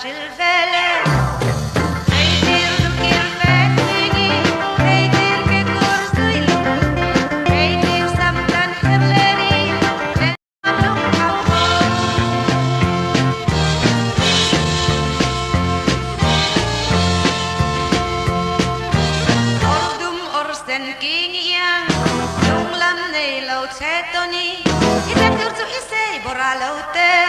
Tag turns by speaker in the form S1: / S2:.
S1: Schilvelle. Reidir du kirfettingi, reidir ke kursuilu, reidir samtan herleri, lemalum kapo. Ordum orsten kingiang, nung lam nei laut setoni, ita kursu isei boralote.